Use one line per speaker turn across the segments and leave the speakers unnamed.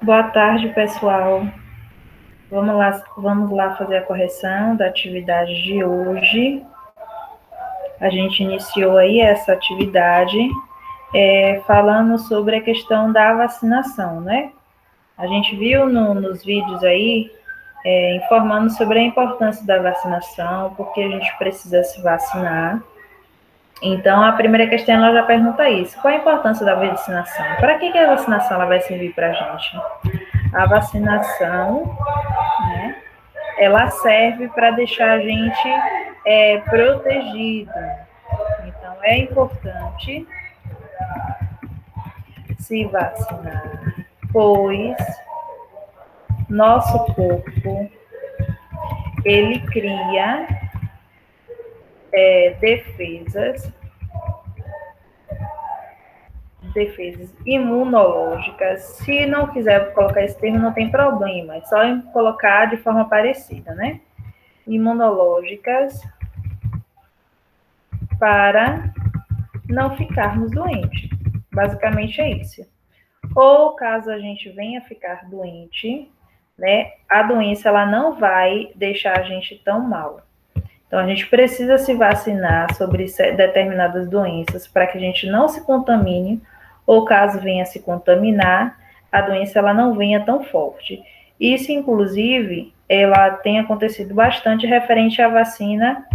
Boa tarde, pessoal. Vamos lá fazer a correção da atividade de hoje. A gente iniciou aí essa atividade falando sobre a questão da vacinação, né? A gente viu nos vídeos aí informando sobre a importância da vacinação, porque a gente precisa se vacinar. Então, a primeira questão ela já pergunta isso: qual a importância da vacinação? Para que a vacinação ela vai servir para a gente? A vacinação, né? Ela serve para deixar a gente protegido. Então, é importante se vacinar, pois nosso corpo, ele cria defesas, defesas imunológicas. Se não quiser colocar esse termo, não tem problema, é só colocar de forma parecida, né? Imunológicas para não ficarmos doentes. Basicamente é isso. Ou caso a gente venha ficar doente, né, a doença ela não vai deixar a gente tão mal. Então a gente precisa se vacinar sobre determinadas doenças para que a gente não se contamine, ou caso venha se contaminar, a doença ela não venha tão forte. Isso, inclusive, ela tem acontecido bastante referente à vacina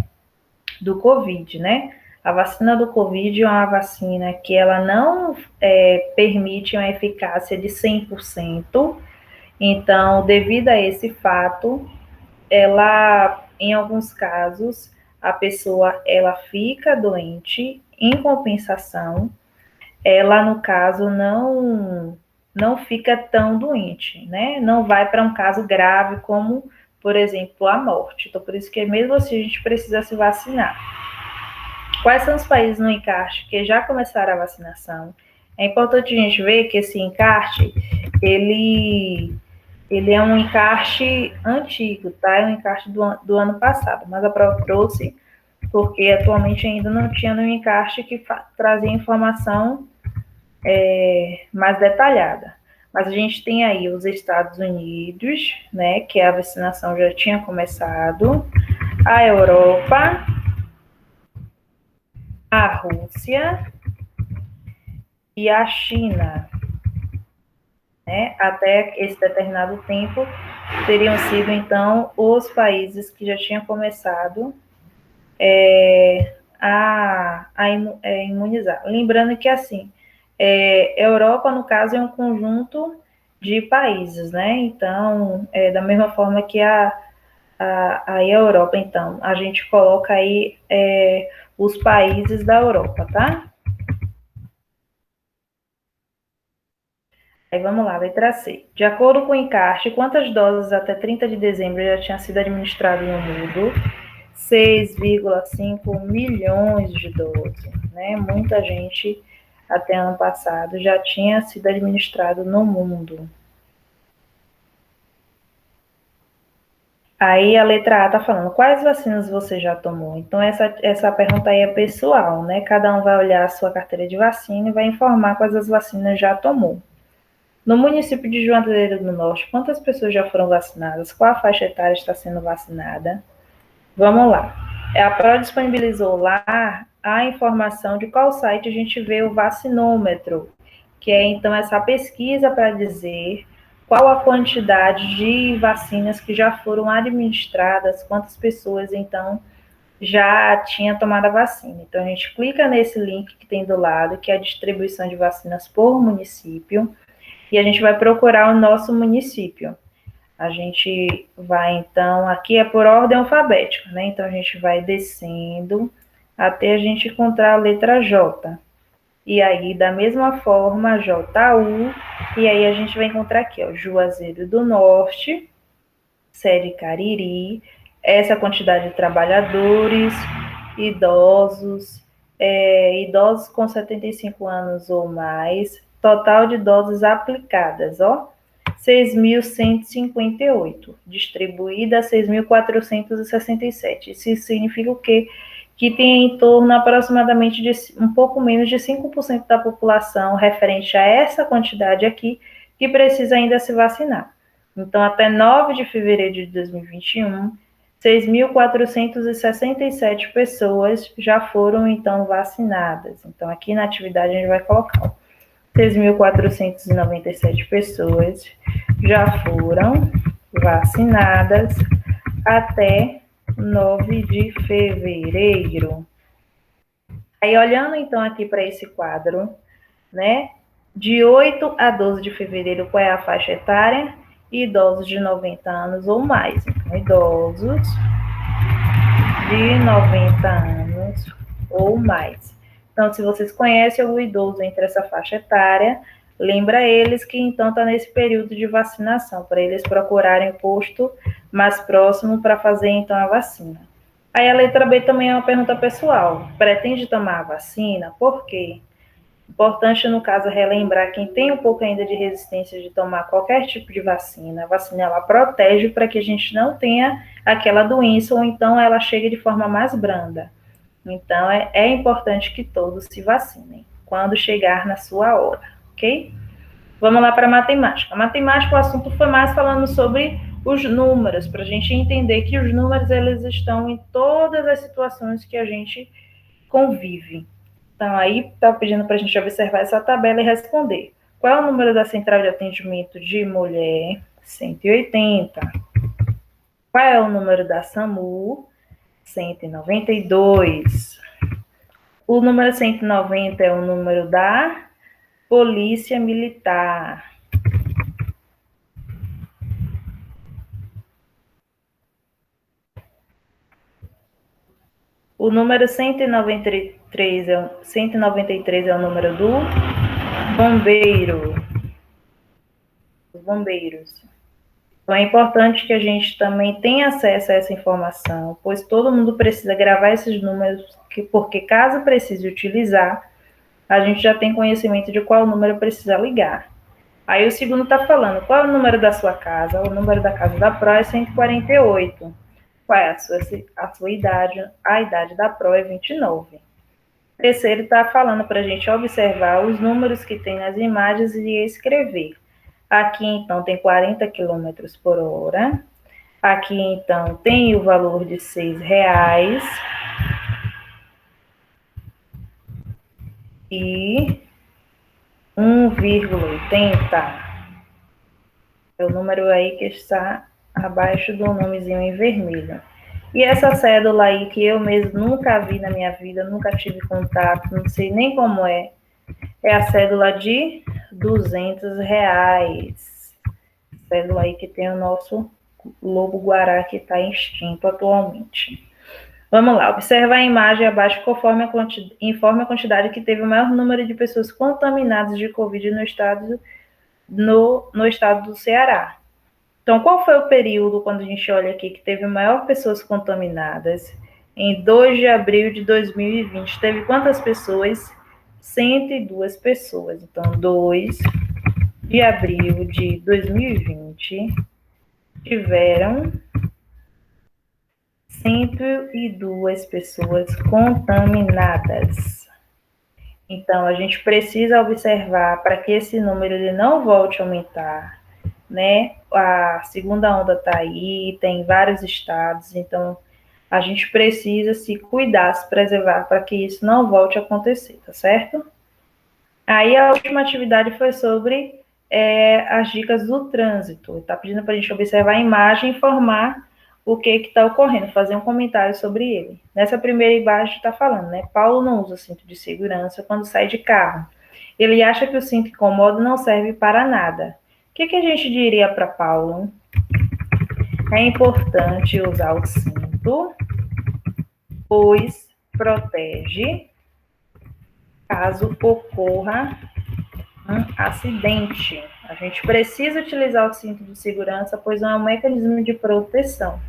do Covid, né? A vacina do Covid é uma vacina que ela não permite uma eficácia de 100%. Então, devido a esse fato, ela, em alguns casos, a pessoa ela fica doente, em compensação, ela, no caso, não fica tão doente, né? Não vai para um caso grave como, por exemplo, a morte. Então, por isso que mesmo assim a gente precisa se vacinar. Quais são os países no encarte que já começaram a vacinação? É importante a gente ver que esse encarte, ele é um encarte antigo, tá? É um encarte do ano passado, mas a prova trouxe porque atualmente ainda não tinha no encarte que trazia informação mais detalhada. Mas a gente tem aí os Estados Unidos, né, que a vacinação já tinha começado, a Europa, a Rússia e a China, né? Até esse determinado tempo teriam sido então os países que já tinham começado a imunizar. Lembrando que assim, Europa no caso é um conjunto de países, né? Então, da mesma forma que a Europa, então, a gente coloca aí os países da Europa, tá? Aí vamos lá, letra C. De acordo com o encarte, quantas doses até 30 de dezembro já tinham sido administradas no mundo? 6,5 milhões de doses, né? Muita gente até ano passado já tinha sido administrado no mundo. Aí a letra A está falando, quais vacinas você já tomou? Então essa pergunta aí é pessoal, né? Cada um vai olhar a sua carteira de vacina e vai informar quais as vacinas já tomou. No município de Juazeiro do Norte, quantas pessoas já foram vacinadas? Qual a faixa etária está sendo vacinada? Vamos lá. A Pro disponibilizou lá a informação de qual site a gente vê o vacinômetro, que é então essa pesquisa para dizer qual a quantidade de vacinas que já foram administradas, quantas pessoas então já tinha tomado a vacina. Então a gente clica nesse link que tem do lado, que é a distribuição de vacinas por município, e a gente vai procurar o nosso município. A gente vai, então, aqui é por ordem alfabética, né? Então, a gente vai descendo até a gente encontrar a letra J. E aí, da mesma forma, JU, e aí a gente vai encontrar aqui, ó, Juazeiro do Norte, sede Cariri, essa quantidade de trabalhadores, idosos, idosos com 75 anos ou mais, total de doses aplicadas, ó, 6.158, distribuída a 6.467. Isso significa o quê? Que tem em torno aproximadamente de um pouco menos de 5% da população referente a essa quantidade aqui que precisa ainda se vacinar. Então, até 9 de fevereiro de 2021, 6.467 pessoas já foram, então, vacinadas. Então, aqui na atividade a gente vai colocar 6.497 pessoas já foram vacinadas até 9 de fevereiro. Aí, olhando, então, aqui para esse quadro, né, de 8 a 12 de fevereiro, qual é a faixa etária? Idosos de 90 anos ou mais. Então, idosos de 90 anos ou mais. Então, se vocês conhecem algum idoso entre essa faixa etária, lembra eles que então está nesse período de vacinação, para eles procurarem o posto mais próximo para fazer então a vacina. Aí a letra B também é uma pergunta pessoal. Pretende tomar a vacina? Por quê? Importante, no caso, relembrar quem tem um pouco ainda de resistência de tomar qualquer tipo de vacina. A vacina, ela protege para que a gente não tenha aquela doença, ou então ela chegue de forma mais branda. Então, é importante que todos se vacinem, quando chegar na sua hora, ok? Vamos lá para a matemática. A matemática, o assunto foi mais falando sobre os números, para a gente entender que os números, eles estão em todas as situações que a gente convive. Então, aí está pedindo para a gente observar essa tabela e responder. Qual é o número da central de atendimento de mulher? 180. Qual é o número da SAMU? 192. O número 190 é o número da Polícia Militar. O número 193 é o número do bombeiro. Os bombeiros. Então, é importante que a gente também tenha acesso a essa informação, pois todo mundo precisa gravar esses números, porque caso precise utilizar, a gente já tem conhecimento de qual número precisa ligar. Aí o segundo está falando, qual é o número da sua casa? O número da casa da Pro é 148. Qual é a sua idade? A idade da Pro é 29. O terceiro está falando para a gente observar os números que tem nas imagens e escrever. Aqui, então, tem 40 km por hora. Aqui, então, tem o valor de R$6. E 1,80. É o número aí que está abaixo do nomezinho em vermelho. E essa cédula aí, que eu mesmo nunca vi na minha vida, nunca tive contato, não sei nem como é a cédula de R$200. Cédula aí que tem o nosso lobo-guará que está extinto atualmente. Vamos lá, observa a imagem abaixo conforme informe a quantidade que teve o maior número de pessoas contaminadas de Covid no estado do Ceará. Então, qual foi o período, quando a gente olha aqui, que teve maior pessoas contaminadas? Em 2 de abril de 2020, teve quantas pessoas? 102 pessoas. Então, 2 de abril de 2020, tiveram 102 pessoas contaminadas. Então, a gente precisa observar para que esse número ele não volte a aumentar, né? A segunda onda está aí, tem vários estados, então a gente precisa se cuidar, se preservar para que isso não volte a acontecer, tá certo? Aí a última atividade foi sobre as dicas do trânsito. Está pedindo para a gente observar a imagem e informar o que está ocorrendo, fazer um comentário sobre ele. Nessa primeira imagem está falando, né? Paulo não usa cinto de segurança quando sai de carro. Ele acha que o cinto incomoda não serve para nada. O que a gente diria para Paulo? É importante usar o cinto, pois protege caso ocorra um acidente. A gente precisa utilizar o cinto de segurança, pois é um mecanismo de proteção,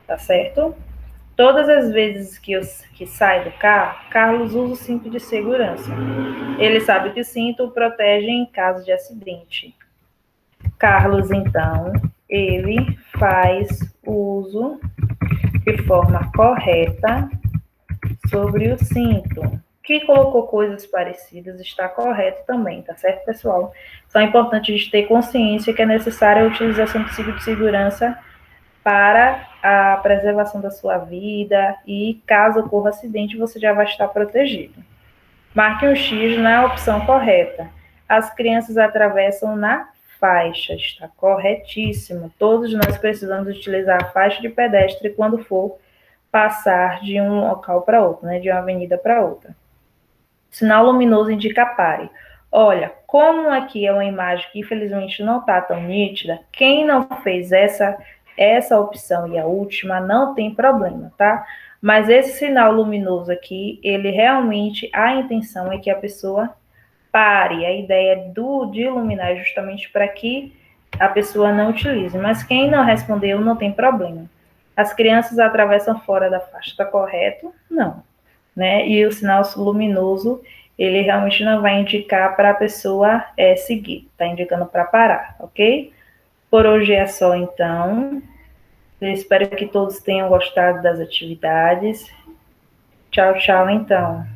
tá certo? Todas as vezes que sai do carro, Carlos usa o cinto de segurança. Ele sabe que o cinto o protege em caso de acidente. Carlos, então, ele faz uso de forma correta sobre o cinto. que colocou coisas parecidas está correto também, tá certo, pessoal? Só é importante a gente ter consciência que é necessária a utilização do cinto de segurança para a preservação da sua vida e, caso ocorra acidente, você já vai estar protegido. Marque um X na opção correta. As crianças atravessam na faixa, está corretíssimo. Todos nós precisamos utilizar a faixa de pedestre quando for passar de um local para outro, né, de uma avenida para outra. Sinal luminoso indica pare. Olha, como aqui é uma imagem que infelizmente não está tão nítida, quem não fez essa opção e a última não tem problema, tá? Mas esse sinal luminoso aqui, ele realmente, a intenção é que a pessoa pare. A ideia de iluminar é justamente para que a pessoa não utilize. Mas quem não respondeu não tem problema. As crianças atravessam fora da faixa, está correto? Não, né? E o sinal luminoso, ele realmente não vai indicar para a pessoa seguir, está indicando para parar, ok? Por hoje é só, então. Eu espero que todos tenham gostado das atividades. Tchau, tchau, então.